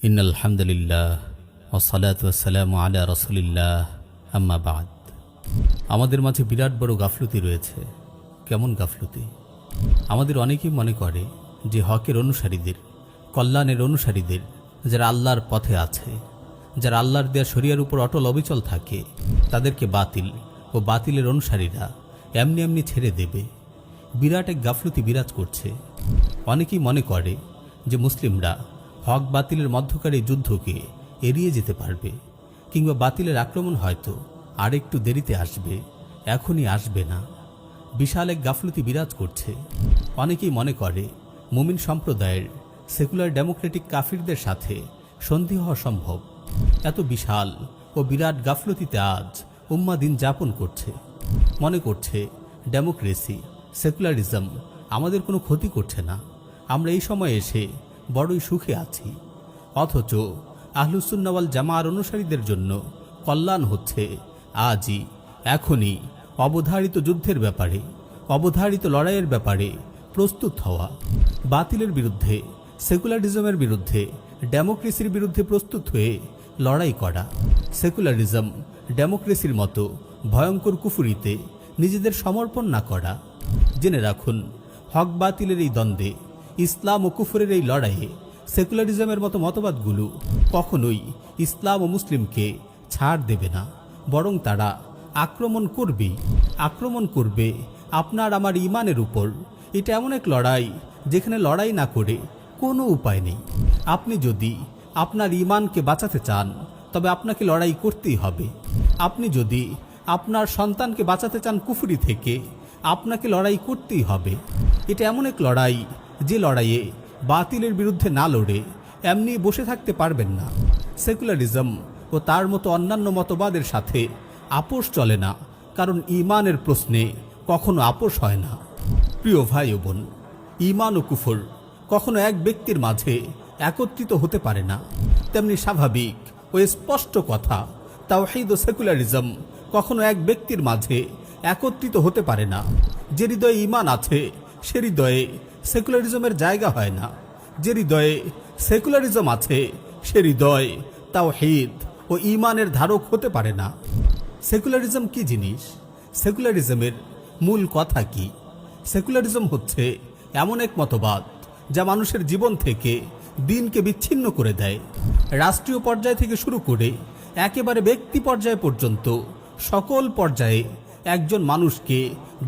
ইন্নাল হামদুলিল্লাহ ওয়াসসালাতু ওয়াসসালামু আলা রাসূলিল্লাহ আম্মা বাদ। আমাদের মাঝে বিরাট বড় গাফলতি রয়েছে। কেমন গাফলতি? আমাদের অনেকেই মনে করে যে হকের অনুসারীদের, কল্যাণের অনুসারীদের, যারা আল্লাহর পথে আছে, যারা আল্লাহর দেয়া শরিয়ার উপর অটল অবিচল থাকে, তাদেরকে বাতিল ও বাতিলের অনুসারীরা এমনি এমনি ছেড়ে দেবে। বিরাট এক গাফলতি বিরাজ করছে। অনেকেই মনে করে যে মুসলিমরা হক বাতিলের মধ্যকার এই যুদ্ধকে এড়িয়ে যেতে পারবে, কিংবা বাতিলের আক্রমণ হয়তো আর একটু দেরিতে আসবে, এখনই আসবে না। বিশাল এক গাফলতি বিরাজ করছে। অনেকেই মনে করে মুমিন সম্প্রদায়ের সেকুলার ডেমোক্রেটিক কাফিরদের সাথে সন্ধি হওয়া সম্ভব। এত বিশাল ও বিরাট গাফলতিতে আজ উম্মাহ দিন যাপন করছে। মনে করছে ডেমোক্রেসি, সেকুলারিজম আমাদের কোনো ক্ষতি করছে না, আমরা এই সময়ে এসে বড়ই সুখে আছি। অথচ আহলুস সুন্নাহ ওয়াল জামাআর অনুসারীদের জন্য কল্যাণ হচ্ছে আজই, এখনই অবধারিত যুদ্ধের ব্যাপারে, অবধারিত লড়াইয়ের ব্যাপারে প্রস্তুত হওয়া। বাতিলের বিরুদ্ধে, সেকুলারিজমের বিরুদ্ধে, ডেমোক্রেসির বিরুদ্ধে প্রস্তুত হয়ে লড়াই করা। সেকুলারিজম, ডেমোক্রেসির মতো ভয়ঙ্কর কুফুরিতে নিজেদের সমর্পণ না করা। জেনে রাখুন, হক বাতিলের এই দ্বন্দ্বে, ইসলাম ও কুফরের এই লড়াইয়ে সেকুলারিজমের মতো মতবাদগুলো কখনোই ইসলাম ও মুসলিমকে ছাড় দেবে না, বরং তারা আক্রমণ করবে আপনার আমার ইমানের উপর। এটা এমন এক লড়াই যেখানে লড়াই না করে কোনো উপায় নেই। আপনি যদি আপনার ইমানকে বাঁচাতে চান, তবে আপনাকে লড়াই করতেই হবে। আপনি যদি আপনার সন্তানকে বাঁচাতে চান কুফরি থেকে, আপনাকে লড়াই করতেই হবে। এটা এমন এক লড়াই যে লড়াইয়ে বাতিলের বিরুদ্ধে না লড়ে এমনি বসে থাকতে পারবেন না। সেকুলারিজম ও তার মতো অন্যান্য মতবাদের সাথে আপোষ চলে না, কারণ ইমানের প্রশ্নে কখনো আপোষ হয় না। প্রিয় ভাই ও বোন, ইমান ও কুফর কখনো এক ব্যক্তির মাঝে একত্রিত হতে পারে না। তেমনি স্বাভাবিক ও স্পষ্ট কথা, তাওহীদ ও সেকুলারিজম কখনো এক ব্যক্তির মাঝে একত্রিত হতে পারে না। যে হৃদয়ে ইমান আছে সে হৃদয়ে সেকুলারিজমের জায়গা হয় না। যে হৃদয়ে সেকুলারিজম আছে সে হৃদয় তাওহীদ ও ইমানের ধারক হতে পারে না। সেকুলারিজম কি জিনিস? সেকুলারিজমের মূল কথা কি? সেকুলারিজম হচ্ছে এমন এক মতবাদ যা মানুষের জীবন থেকে দিনকে বিচ্ছিন্ন করে দেয়। রাষ্ট্রীয় পর্যায় থেকে শুরু করে একেবারে ব্যক্তি পর্যায় পর্যন্ত সকল পর্যায়ে একজন মানুষকে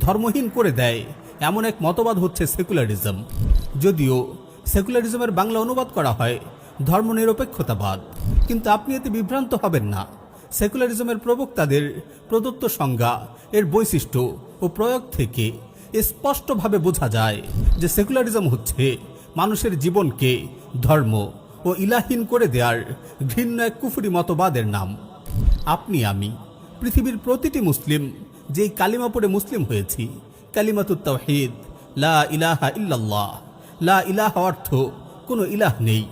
ধর্মহীন করে দেয়, এমন এক মতবাদ হচ্ছে সেকুলারিজম। যদিও সেকুলারিজমের বাংলা অনুবাদ করা হয় ধর্মনিরপেক্ষতাবাদ, কিন্তু আপনি এতে বিভ্রান্ত হবেন না। সেকুলারিজমের প্রবক্তাদের প্রদত্ত সংজ্ঞা, এর বৈশিষ্ট্য ও প্রয়োগ থেকে স্পষ্টভাবে বোঝা যায় যে সেকুলারিজম হচ্ছে মানুষের জীবনকে ধর্ম ও ইলাহীন করে দেওয়ার ঘৃণ্য এক কুফরি মতবাদের নাম। আপনি, আমি, পৃথিবীর প্রতিটি মুসলিম যেই কালিমা পড়ে মুসলিম হয়েছি, কালিমাতুত তাওহীদ, লা ইলাহা ইল্লাল্লাহ। লা ইলাহা অর্থ কোনো ইলাহ নেই,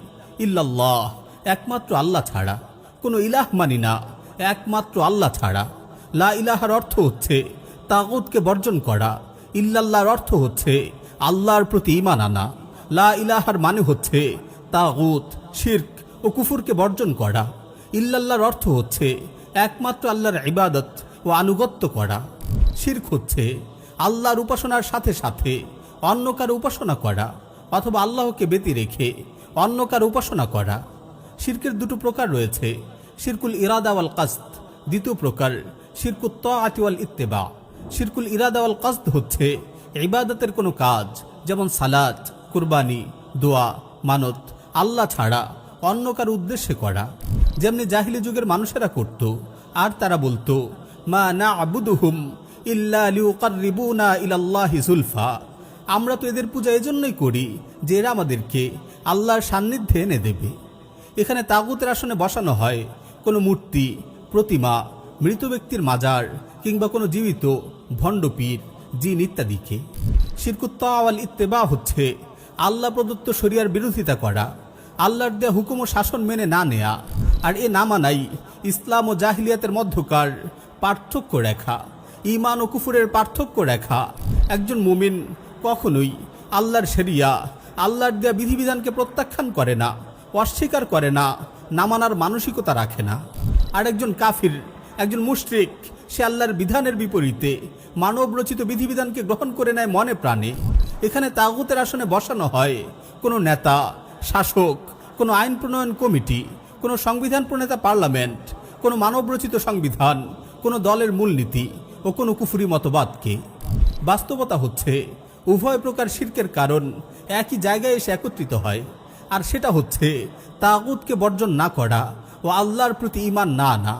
ইল্লাল্লাহ একমাত্র আল্লাহ ছাড়া। কোনো ইলাহ মানি না একমাত্র আল্লাহ ছাড়া। লা ইলাহার অর্থ হচ্ছে তাগুতকে বর্জন করা। ইল্লাল্লাহর অর্থ হচ্ছে আল্লাহর প্রতি ঈমান আনা। লা ইলাহার মানে হচ্ছে তাগুত, শিরক ও কুফরকে বর্জন করা। ইল্লাল্লাহর অর্থ হচ্ছে একমাত্র আল্লাহর ইবাদত ও আনুগত্য করা। শিরক হচ্ছে আল্লাহর উপাসনার সাথে সাথে অন্য কারো উপাসনা করা, অথবা আল্লাহকে ব্যতি রেখে অন্য কারো উপাসনা করা। শিরকের দুটো প্রকার রয়েছে, শিরকুল ইরাদা ওয়াল কাসদ। দ্বিতীয় প্রকার শিরকুত তাআতি ওয়াল ইত্তিবা। শিরকুল ইরাদা ওয়াল কাসদ হচ্ছে ইবাদতের কোনো কাজ, যেমন সালাত, কুরবানি, দোয়া, মানত আল্লাহ ছাড়া অন্য কারো উদ্দেশ্যে করা, যেমনি জাহিলি যুগের মানুষেরা করত। আর তারা বলতো, মা না'বুদুহুম ইল্লা লিয়ুকাররিবুনা ইলাল্লাহি যুলফা। আমরা তো এদের পূজা এজন্যই করি যে এরা আমাদেরকে আল্লাহর সান্নিধ্যে এনে দেবে। এখানে তাগুতের আসনে বসানো হয় কোনো মূর্তি, প্রতিমা, মৃত ব্যক্তির মাজার, কিংবা কোনো জীবিত ভণ্ডপীর, জিন ইত্যাদিকে। শিরকুত তাআ ওয়াল ইত্তিবা হচ্ছে আল্লাহ প্রদত্ত শরিয়ার বিরোধিতা করা, আল্লাহর দেয়া হুকুম ও শাসন মেনে না নেয়া। আর এ না মানাই ইসলাম ও জাহিলিয়াতের মধ্যকার পার্থক্য রেখা, ঈমান ও কুফরের পার্থক্য রেখা। একজন মুমিন কখনোই আল্লাহর শরিয়া, আল্লাহর দেয়া বিধিবিধানকে প্রত্যাখ্যান করে না, অস্বীকার করে না, না মানার মানসিকতা রাখে না। আর একজন কাফির, একজন মুশরিক, সে আল্লাহর বিধানের বিপরীতে মানব রচিত বিধিবিধানকে গ্রহণ করে নেয় মনে প্রাণে। এখানে তাগুতের আসনে বসানো হয় কোনো নেতা, শাসক, কোনো আইন প্রণয়ন কমিটি, কোনো সংবিধান প্রণেতা পার্লামেন্ট, কোনো মানবরচিত সংবিধান, কোনো দলের মূলনীতি ও কোনো কুফরি মতবাদকে। বাস্তবতা হচ্ছে উভয় প্রকার শিরকের কারণ একই জায়গায় এসে একত্রিত হয়, আর সেটা হচ্ছে তাগুতকে বর্জন না করা ও আল্লাহর প্রতি ঈমান না আনা।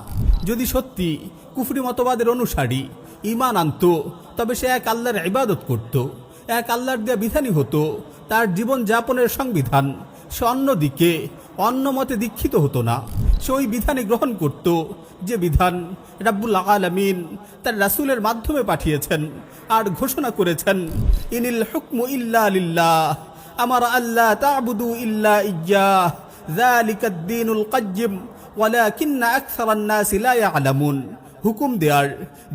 যদি সত্যি কুফরি মতবাদের অনুসারী ঈমান আনত, তবে সে এক আল্লাহর ইবাদত করত, এক আল্লাহর দেয়া বিধানই হতো তার জীবন যাপনের সংবিধান। সে অন্যদিকে অন্য মতে দীক্ষিত হতো না। সে ওই বিধানে গ্রহণ করত যে বিধান রাব্বুল আলামিন তার রাসূলের মাধ্যমে পাঠিয়েছেন আর ঘোষণা করেছেন, ইনিল হুকমু ইল্লা লিল্লাহ, আমারা আল্লাহ তা'বুদু ইল্লা ইয়্যাহ, যালিকাদ দীনুল কাইয়্যিম ওয়ালাকিন্না আকসারান নাসি লা ইয়ালামুন। হুকুম দেওয়ার,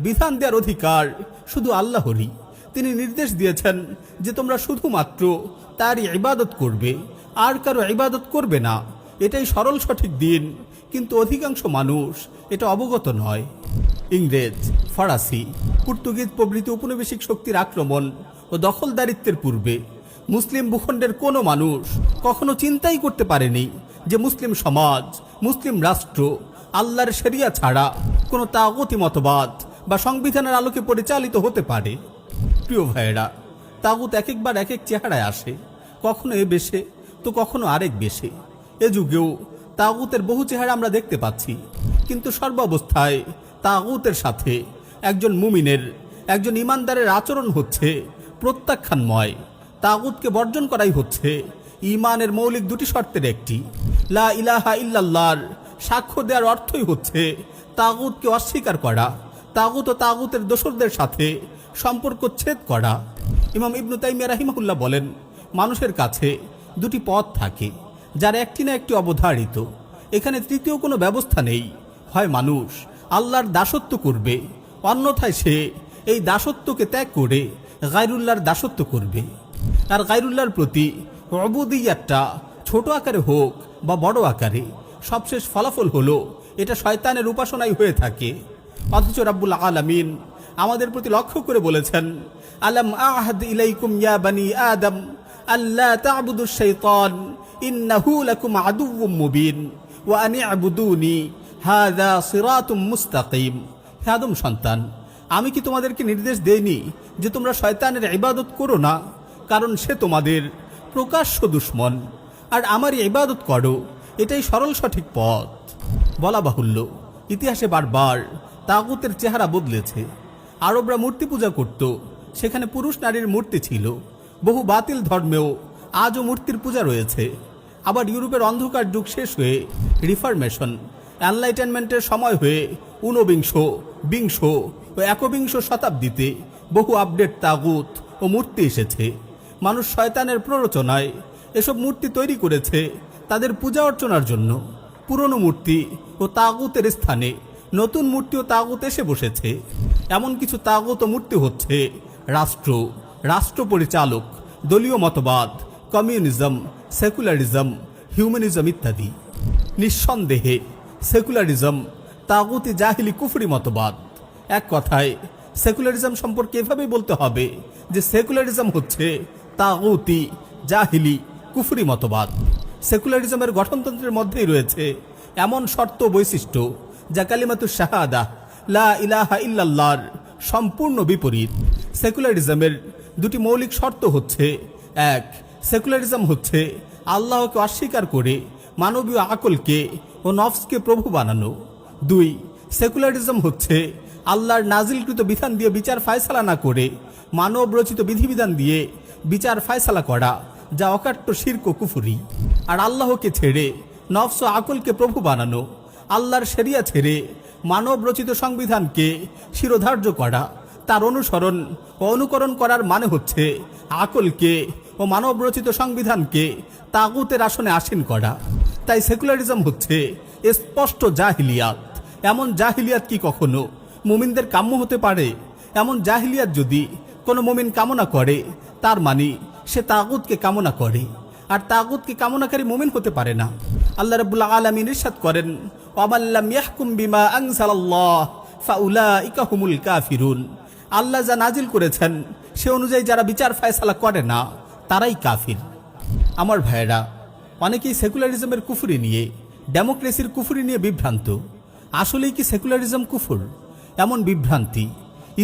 বিধান দেওয়ার অধিকার শুধু আল্লাহরই। তিনি নির্দেশ দিয়েছেন যে তোমরা শুধুমাত্র তারই ইবাদত করবে, আর কারো ইবাদত করবে না। এটাই সরল সঠিক দিন, কিন্তু অধিকাংশ মানুষ এটা অবগত নয়। ইংরেজ, ফরাসি, পর্তুগিজ প্রভৃতি উপনিবেশিক শক্তির আক্রমণ ও দখলদারিত্বের পূর্বে মুসলিম ভূখণ্ডের কোনো মানুষ কখনো চিন্তাই করতে পারেনি যে মুসলিম সমাজ, মুসলিম রাষ্ট্র আল্লাহর শরিয়া ছাড়া কোনো তাগুতি মতবাদ বা সংবিধানের আলোকে পরিচালিত হতে পারে। প্রিয় ভাইয়েরা, তাগুত এক একবার এক এক চেহারায় আসে, কখনো এ বেশে তো কখনো আরেক বেশে। এ যুগেও তাগুতের বহু চেহারা আমরা দেখতে পাচ্ছি, কিন্তু সর্বাবস্থায় তাগুতের সাথে একজন মুমিনের, একজন ইমানদারের আচরণ হচ্ছে প্রত্যাখ্যানময়। তাগুতকে বর্জন করাই হচ্ছে ঈমানের মৌলিক দুটি শর্তের একটি। লা ইলাহা ইল্লাল্লাহর সাক্ষ্য দেওয়ার অর্থই হচ্ছে তাগুতকে অস্বীকার করা, তাগুত ও তাগুতের দোসরদের সাথে সম্পর্ক ছেদ করা। ইমাম ইবনু তাইমিয়া রাহিমাহুল্লাহ বলেন, মানুষের কাছে দুটি পথ থাকে, যার একটি না একটি অবধারিত। এখানে তৃতীয় কোনো ব্যবস্থা নেই। হয় মানুষ আল্লাহর দাসত্ব করবে, অন্যথায় সে এই দাসত্বকে ত্যাগ করে গায়রুল্লাহর দাসত্ব করবে। আর গায়রুল্লাহর প্রতি উবুদিয়্যাতটা ছোট আকারে হোক বা বড় আকারে, সবশেষ ফলাফল হলো এটা শয়তানের উপাসনাই হয়ে থাকে। অথচ রাব্বুল আলামিন আমাদের প্রতি লক্ষ্য করে বলেছেন, আলাম আহাদ ইলাইকুম ইয়া বানি আদম আল্লা তা'বুদুশ শাইতান ইন্নাহু লাকুম আদুউম মুবিন ওয়া আন ই'বুদুনি হাযা সিরাতুম মুস্তাকিম। হে আদম সন্তান, আমি কি তোমাদেরকে নির্দেশ দেইনি যে তোমরা শয়তানের ইবাদত করো না? কারণ সে তোমাদের প্রকাশ্য দুশমন, আর আমারই ইবাদত করো, এটাই সরল সঠিক পথ। বলা বাহুল্য, ইতিহাসে বারবার তাগুতের চেহারা বদলেছে। আরবরা মূর্তি পূজা করত, সেখানে পুরুষ নারীর মূর্তি ছিল। বহু বাতিল ধর্মেও আজও মূর্তির পূজা রয়েছে। আবার ইউরোপের অন্ধকার যুগ শেষ হয়ে রিফরমেশন, এনলাইটেনমেন্টের সময় হয়ে ঊনবিংশ, বিংশ ও একবিংশ শতাব্দীতে বহু আপডেট তাগুত ও মূর্তি এসেছে। মানুষ শয়তানের প্ররোচনায় এসব মূর্তি তৈরি করেছে তাদের পূজা অর্চনার জন্য। পুরনো মূর্তি ও তাগুতের স্থানে নতুন মূর্তি ও তাগুত এসে বসেছে। এমন কিছু তাগুত ও মূর্তি হচ্ছে রাষ্ট্র, রাষ্ট্র পরিচালক, দলীয় মতবাদ, কমিউনিজম, সেকুলারিজম, হিউম্যানিজম ইত্যাদি। নিঃসন্দেহে সেকুলারিজম তাগুতি জাহিলি কুফরি মতবাদ। এক কথায় সেকুলারিজম সম্পর্কে এভাবেই বলতে হবে যে সেকুলারিজম হচ্ছে তাগুতি জাহিলি কুফরি মতবাদ। সেকুলারিজমের গঠনতন্ত্রের মধ্যেই রয়েছে এমন শর্ত বৈশিষ্ট্য যা কালিমাতুশ শাহাদা লা ইলাহা ইল্লাল্লাহর সম্পূর্ণ বিপরীত। সেকুলারিজমের দুটি মৌলিক শর্ত হচ্ছে, এক, সেকুলারিজম হচ্ছে আল্লাহকে অস্বীকার করে মানবীয় আকলকে ও নফসকে প্রভু বানানো। দুই, সেকুলারিজম হচ্ছে আল্লাহর নাজিলকৃত বিধান দিয়ে বিচার ফায়সালা না করে মানব রচিত বিধিবিধান দিয়ে বিচার ফায়সালা করা, যা অকাট্য শিরক ও কুফরি। আর আল্লাহকে ছেড়ে নফস ও আকলকে প্রভু বানানো, আল্লাহর শরিয়া ছেড়ে মানব রচিত সংবিধানকে শিরোধার্য করা, তার অনুসরণ ও অনুকরণ করার মানে হচ্ছে আকলকে ও মানব রচিত সংবিধানকে তাগুতের আসনে আসীন করা। তাই সেকুলারিজম হচ্ছে স্পষ্ট জাহিলিয়াত। এমন জাহিলিয়াত কি কখনো মুমিনদের কাম্য হতে পারে? এমন জাহিলিয়াত যদি কোনো মুমিন কামনা করে, তার মানে সে তাগুতকে কামনা করে। আর তাগুতকে কামনাকারী মুমিন হতে পারে না। আল্লাহ রাব্বুল আলামিন ইরশাদ করেন, ওয়া মান লাম ইয়াহকুম বিমা আনজালাল্লাহ ফাউলাইকা হুমুল কাফিরুন। আল্লাহ যা নাজিল করেছেন সে অনুযায়ী যারা বিচার ফয়সালা করে না তারাই কাফির। আমার ভাইয়েরা, অনেকেই সেকুলারিজমের কুফরি নিয়ে, ডেমোক্রেসির কুফরি নিয়ে বিভ্রান্ত। আসলেই কি সেকুলারিজম কুফর? এমন বিভ্রান্তি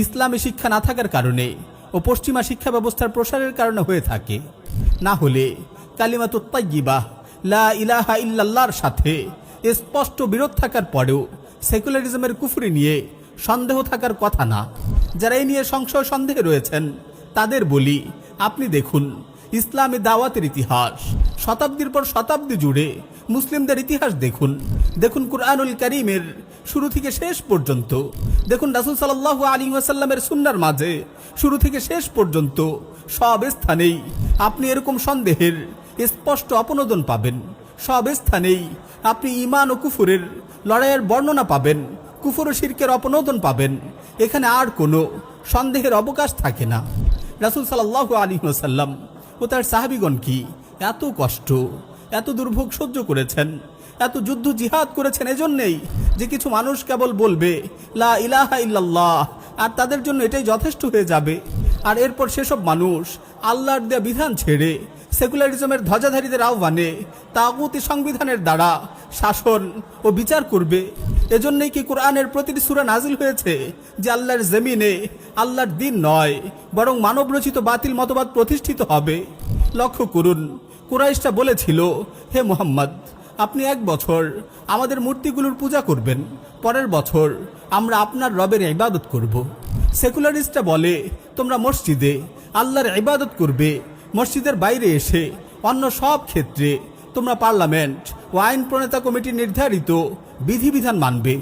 ইসলামে শিক্ষা না থাকার কারণে ও পশ্চিমা শিক্ষা ব্যবস্থার প্রসারের কারণে হয়ে থাকে। না হলে কালিমাতুত তাইয়্যিবাহ লা ইলাহা ইল্লাল্লাহর সাথে স্পষ্ট বিরোধ থাকার পরেও সেকুলারিজমের কুফরি নিয়ে সন্দেহ থাকার কথা না। যারা এই নিয়ে সংশয় সন্দেহে রয়েছেন তাদের বলি, আপনি দেখুন ইসলামী দাওয়াতের ইতিহাস, শতাব্দীর পর শতাব্দী জুড়ে মুসলিমদের ইতিহাস দেখুন। দেখুন কুরআনুল কারীমের শুরু থেকে শেষ পর্যন্ত, দেখুন রাসূল সাল্লাল্লাহু আলাইহি ওয়াসাল্লামের সুন্নাহর মাঝে শুরু থেকে শেষ পর্যন্ত সব স্থানেই আপনি এরকম সন্দেহের স্পষ্ট অপনোদন পাবেন। সব স্থানেই আপনি ঈমান ও কুফরের লড়াইয়ের বর্ণনা পাবেন, কুফর ও শিরকের অপনোদন পাবেন। এখানে আর কোনো সন্দেহের অবকাশ থাকে না। রাসূল সাল্লাল্লাহু আলাইহি ওয়াসাল্লাম ও তার সাহাবীগণ কি এত কষ্ট, এত দুর্ভোগ সহ্য করেছেন, এত যুদ্ধ জিহাদ করেছেন এজন্যই যে কিছু মানুষ কেবল বলবে লা ইলাহা ইল্লাল্লাহ, আর তাদের জন্য এটাই যথেষ্ট হয়ে যাবে। আর এরপর সেসব মানুষ আল্লাহর দেয়া বিধান ছেড়ে সেকুলারিজমের ধ্বজাধারীদের আহ্বানে তাগুতি সংবিধানের দ্বারা শাসন ও বিচার করবে। এজন্যই কি কোরআনের প্রতিটি সূরা নাজিল হয়েছে যে আল্লাহর জমিনে আল্লাহর দিন নয় বরং মানবরচিত বাতিল মতবাদ প্রতিষ্ঠিত হবে। লক্ষ্য করুন, কুরাইশরা বলেছিল, হে মুহাম্মদ, আপনি 1 বছর আমাদের মূর্তিগুলোর পূজা করবেন, পরের বছর আমরা আপনার রবের ইবাদত করব। সেকুলারিস্টরা বলে, তোমরা মসজিদে আল্লাহর ইবাদত করবে, মসজিদের বাইরে এসে অন্য সব ক্ষেত্রে তোমরা পার্লামেন্ট ও আইন প্রণেতা কমিটির নির্ধারিত বিধিবিধান মানবে।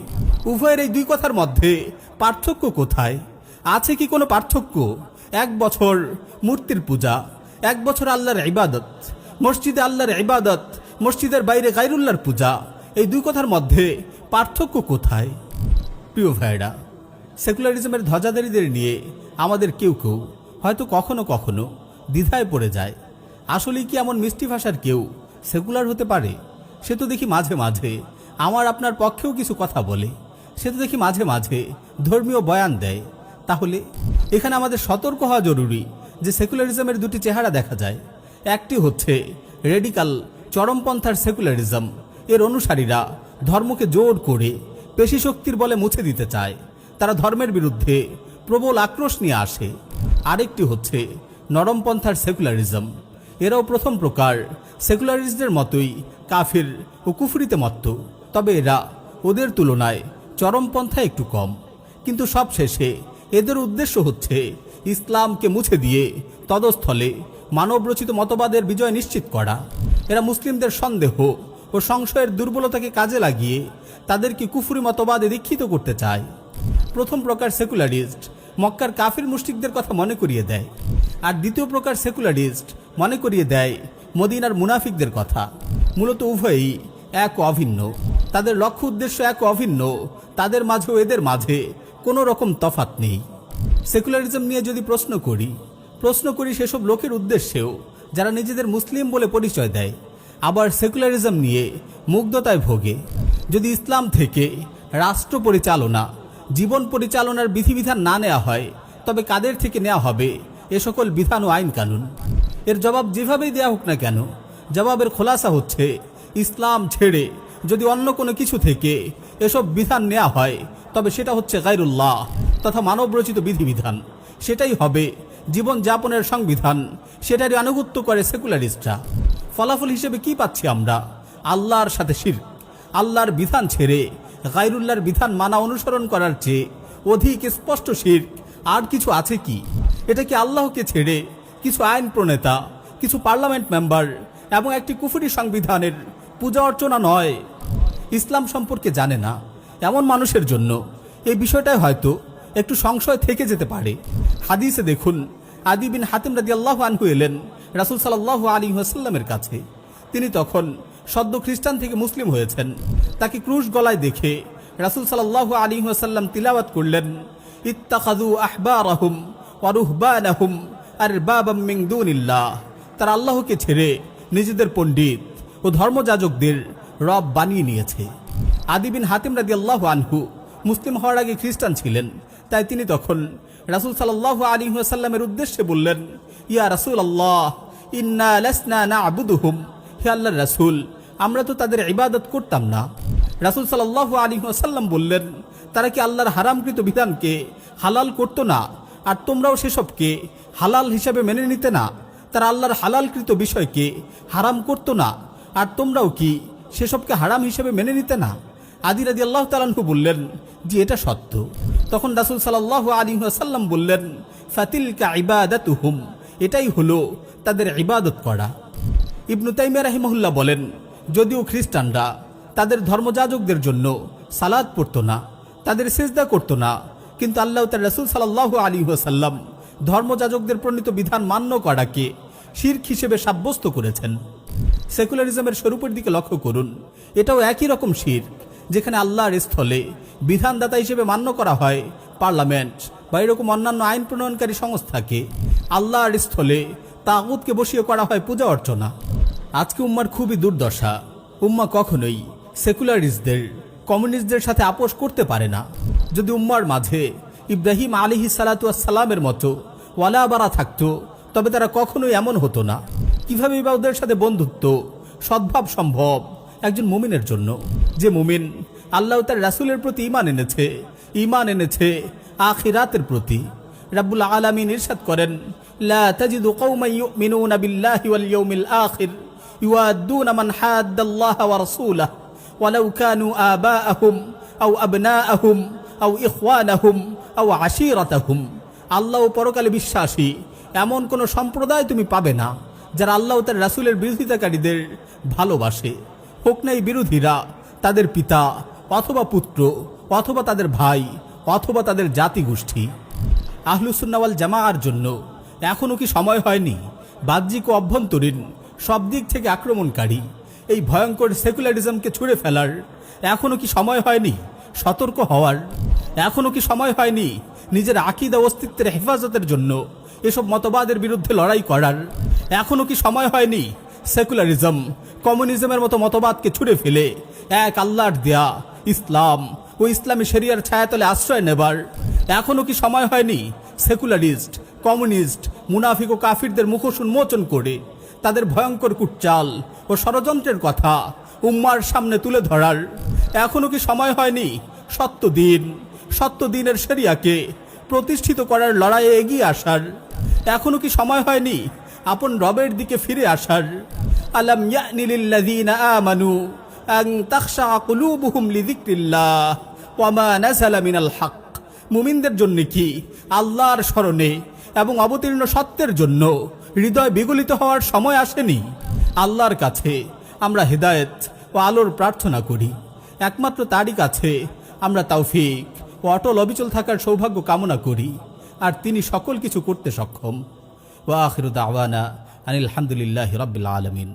উভয়ের এই দুই কথার মধ্যে পার্থক্য কোথায়? আছে কি কোনো পার্থক্য? 1 বছর মূর্তির পূজা, 1 বছর আল্লাহর ইবাদত, মসজিদে আল্লাহর ইবাদত, মসজিদের বাইরে গায়রুল্লাহর পূজা, এই দুই কথার মধ্যে পার্থক্য কোথায়? প্রিয় ভাইরা, সেকুলারিজমের ধ্বজাধারীদের নিয়ে আমাদের কেউ কেউ হয়তো কখনো কখনো দ্বিধায় পড়ে যায়। আসলেই কি এমন মিষ্টি ভাষার কেউ সেকুলার হতে পারে? সে তো দেখি মাঝে মাঝে আমার আপনার পক্ষেও কিছু কথা বলে, সে তো দেখি মাঝে মাঝে ধর্মীয় বয়ান দেয়। তাহলে এখানে আমাদের সতর্ক হওয়া জরুরি যে সেকুলারিজমের দুটি চেহারা দেখা যায়। একটি হচ্ছে রেডিকাল চরমপন্থার সেকুলারিজম, এর অনুসারীরা ধর্মকে জোর করে পেশি শক্তির বলে মুছে দিতে চায়, তারা ধর্মের বিরুদ্ধে প্রবল আক্রোশ নিয়ে আসে। আরেকটি হচ্ছে নরমপন্থার সেকুলারিজম, এরাও প্রথম প্রকার সেকুলারিস্টদের মতোই কাফির ও কুফরিতে মত্ত, তবে এরা ওদের তুলনায় চরমপন্থা একটু কম। কিন্তু সব শেষে এদের উদ্দেশ্য হচ্ছে ইসলামকে মুছে দিয়ে তদস্থলে মানবরচিত মতবাদের বিজয় নিশ্চিত করা। এরা মুসলিমদের সন্দেহ ও সংশয়ের দুর্বলতাকে কাজে লাগিয়ে তাদেরকে কুফরি মতবাদে দীক্ষিত করতে চায়। প্রথম প্রকার সেকুলারিস্ট মক্কার কাফির মুশরিকদের কথা মনে করিয়ে দেয়, আর দ্বিতীয় প্রকার সেকুলারিস্ট মনে করিয়ে দেয় মদিনার মুনাফিকদের কথা। মূলত উভয়ই এক অভিন্ন, তাদের লক্ষ্য উদ্দেশ্য এক অভিন্ন, তাদের মাঝেও এদের মাঝে কোনো রকম তফাৎ নেই। সেকুলারিজম নিয়ে যদি প্রশ্ন করি সেসব লোকের উদ্দেশ্যেও যারা নিজেদের মুসলিম বলে পরিচয় দেয়, আবার সেকুলারিজম নিয়ে মুগ্ধতায় ভোগে। যদি ইসলাম থেকে রাষ্ট্র পরিচালনা, জীবন পরিচালনার বিধিবিধান না নেওয়া হয়, তবে কাদের থেকে নেওয়া হবে এ সকল বিধান ও আইন কানুন? এর জবাব যেভাবেই দেওয়া হোক না কেন, জবাবের খোলাসা হচ্ছে ইসলাম ছেড়ে যদি অন্য কোনো কিছু থেকে এসব বিধান নেওয়া হয় তবে সেটা হচ্ছে গায়রুল্লাহ তথা মানবরচিত বিধিবিধান। সেটাই হবে জীবন যাপনের সংবিধান, সেটারই আনুগত্য করে সেকুলারিস্টরা। ফলাফল হিসেবে কি পাচ্ছি আমরা? আল্লাহর সাথে শিরক। আল্লাহর বিধান ছেড়ে গায়রুল্লাহর বিধান মানা অনুসরণ করার চেয়ে অধিক স্পষ্ট শিরক আর কিছু আছে কি? এটা কি আল্লাহকে ছেড়ে কিছু আইন প্রণেতা, কিছু পার্লামেন্ট মেম্বার এবং একটি কুফরি সংবিধানের পূজা অর্চনা নয়? ইসলাম সম্পর্কে জানে না এমন মানুষের জন্য এই বিষয়টাই হয়তো একটু সংশয় থেকে যেতে পারে। হাদিসে দেখুন, আদি বিন হাতিম রাদিয়াল্লাহু আনহু এলেন রাসূল সাল্লাল্লাহু আলাইহি ওয়াসাল্লামের কাছে। তিনি তখন সদ্য খ্রিস্টান থেকে মুসলিম হয়েছেন। তাকে ক্রুশ গলায় দেখে রাসূল সাল্লাল্লাহু আলাইহি ওয়াসাল্লাম তিলাওয়াত করলেন, ইত্তাখাযু আহবারাহুম ওয়া রুহবানাহুম আরবাবাম মিন দুনিল্লাহ। তারা আল্লাহকে ছেড়ে নিজেদের পণ্ডিত ও ধর্মযাজকদের রব বানিয়ে নিয়েছে। আদি বিন হাতিম রাদিয়াল্লাহু আনহু মুসলিম হওয়ার আগে খ্রিস্টান ছিলেন, তাই তিনি তখন রাসূল সাল্লাল্লাহু আলাইহি ওয়াসাল্লামের উদ্দেশ্যে বললেন, ইয়া রাসূলুল্লাহ ইন্না লাসনা না'বুদুহুম, হে আল্লাহর রাসূল, আমরা তো তাদের ইবাদত করতাম না। রাসূল সাল্লাল্লাহু আলাইহি ওয়াসাল্লাম বললেন, তারা কি আল্লাহর হারামকৃত বিধানকে হালাল করত না, আর তোমরাও সেসবকে হালাল হিসাবে মেনে নিতে না? তারা আল্লাহর হালালকৃত বিষয়কে হারাম করত না, আর তোমরাও কি সেসবকে হারাম হিসেবে মেনে নিতে না? আদি রাদিয়াল্লাহু তাআলা আনহু বললেন, জি এটা সত্য। তখন রাসূল সাল্লাল্লাহু আলাইহি ওয়াসাল্লাম বললেন, ফাতিলকা ইবাদাতুহুম, এটাই হলো তাদের ইবাদত করা। ইবনু তাইমিয়া রাহিমাহুল্লাহ বলেন, যদিও খ্রিস্টানরা তাদের ধর্মযাজকদের জন্য সালাত পড়তো না, তাদের সিজদা করতো না, কিন্তু আল্লাহ তার রাসূল সাল্লাল্লাহু আলাইহি ওয়াসাল্লাম ধর্মযাজকদের প্রণীত বিধান মান্য করাকে শিরক হিসেবে সাব্যস্ত করেছেন। সেকুলারিজমের স্বরূপের দিকে লক্ষ্য করুন, এটাও একই রকম শিরক, যেখানে আল্লাহর স্থলে বিধানদাতা হিসেবে মান্য করা হয় পার্লামেন্ট বা এরকম অন্যান্য আইন প্রণয়নকারী সংস্থাকে, আল্লাহর স্থলে তাগুতকে বসিয়ে করা হয় পূজা অর্চনা। আজকে উম্মার খুবই দুর্দশা। উম্মা কখনোই সেকুলারিস্টদের, কমিউনিস্টদের সাথে আপোষ করতে পারে না। যদি উম্মার মাঝে ইব্রাহিম আলাইহিস সালাতু ওয়াস সালামের মতো ওয়ালা বারা থাকতো, তবে তারা কখনোই এমন হতো না। কিভাবে ওদের সাথে বন্ধুত্ব, সদ্ভাব সম্ভব একজন মুমিনের জন্য, যে মুমিন আল্লাহ তার রাসূলের প্রতি ঈমান এনেছে আখিরাতের প্রতি। রাব্বুল আলামিন ইরশাদ করেন, লা তাজিদু কওমান ইউমিনুনা বিল্লাহি ওয়াল ইয়াউমিল আখির ইউআদ্দুনা মান হাদ্দাল্লাহা ওয়া রাসূলাহু ওয়ালাউ কানু আবাআহুম আও আবনাআহুম আও ইখওয়ানাহুম আও আশীরাতাহুম। আল্লাহ ও পরকালে বিশ্বাসী এমন কোন সম্প্রদায় তুমি পাবে না যারা আল্লাহ ও তার রাসূলের বিরোধিতাকারীদের ভালোবাসে, হোক না এই বিরোধীরা তাদের পিতা অথবা পুত্র অথবা তাদের ভাই অথবা তাদের জাতি গোষ্ঠী। আহলুস সুন্নাহ ওয়াল জামাআর জন্য এখনো কি সময় হয়নি বাহ্যিক ও অভ্যন্তরীণ সব দিক থেকে আক্রমণকারী এই ভয়ঙ্কর সেকুলারিজমকে ছুঁড়ে ফেলার? এখনো কি সময় হয়নি সতর্ক হওয়ার? এখনো কি সময় হয়নি নিজের আকীদা অস্তিত্বের হেফাজতের জন্য এসব মতবাদের বিরুদ্ধে লড়াই করার? এখনো কি সময় হয়নি সেকুলারিজম, কমিউনিজমের মতো মতবাদকে ছুঁড়ে ফেলে এক আল্লাহর দেয়া ইসলাম ও ইসলামী শরিয়ার ছায়াতলে আশ্রয় নেবার? এখনো কি সময় হয়নি সেকুলারিস্ট, কমিউনিস্ট, মুনাফিক ও কাফিরদের মুখোশ উন্মোচন করে তাদের ভয়ঙ্কর কুটচাল ও ষড়যন্ত্রের কথা উম্মার সামনে তুলে ধরার? এখনো কি সময় হয়নি সত্য দিনের শরিয়াকে প্রতিষ্ঠিত করার লড়াইয়ে এগিয়ে আসার? এখনো কি সময় হয়নি আপন রবের দিকে ফিরে আসার? আলাম ইয়ানি লিল্লাযীনা আমানু আন তাখশা কুলুবুহুম লিযিকরিল্লাহ ওয়া মা নাযালা মিনাল হক। মুমিনদের জন্য কি আল্লাহর স্মরণে এবং অবতীর্ণ সত্যের জন্য হৃদয় বিগলিত হওয়ার সময় আসেনি? আল্লাহর কাছে আমরা হেদায়েত ও আলোর প্রার্থনা করি। একমাত্র তারই কাছে আমরা তৌফিক ও অটল অবিচল থাকার সৌভাগ্য কামনা করি, আর তিনি সকল কিছু করতে সক্ষম। ওয়া আখিরু দাওয়ানা আনিল হামদুলিল্লাহি রাব্বিল আলামিন।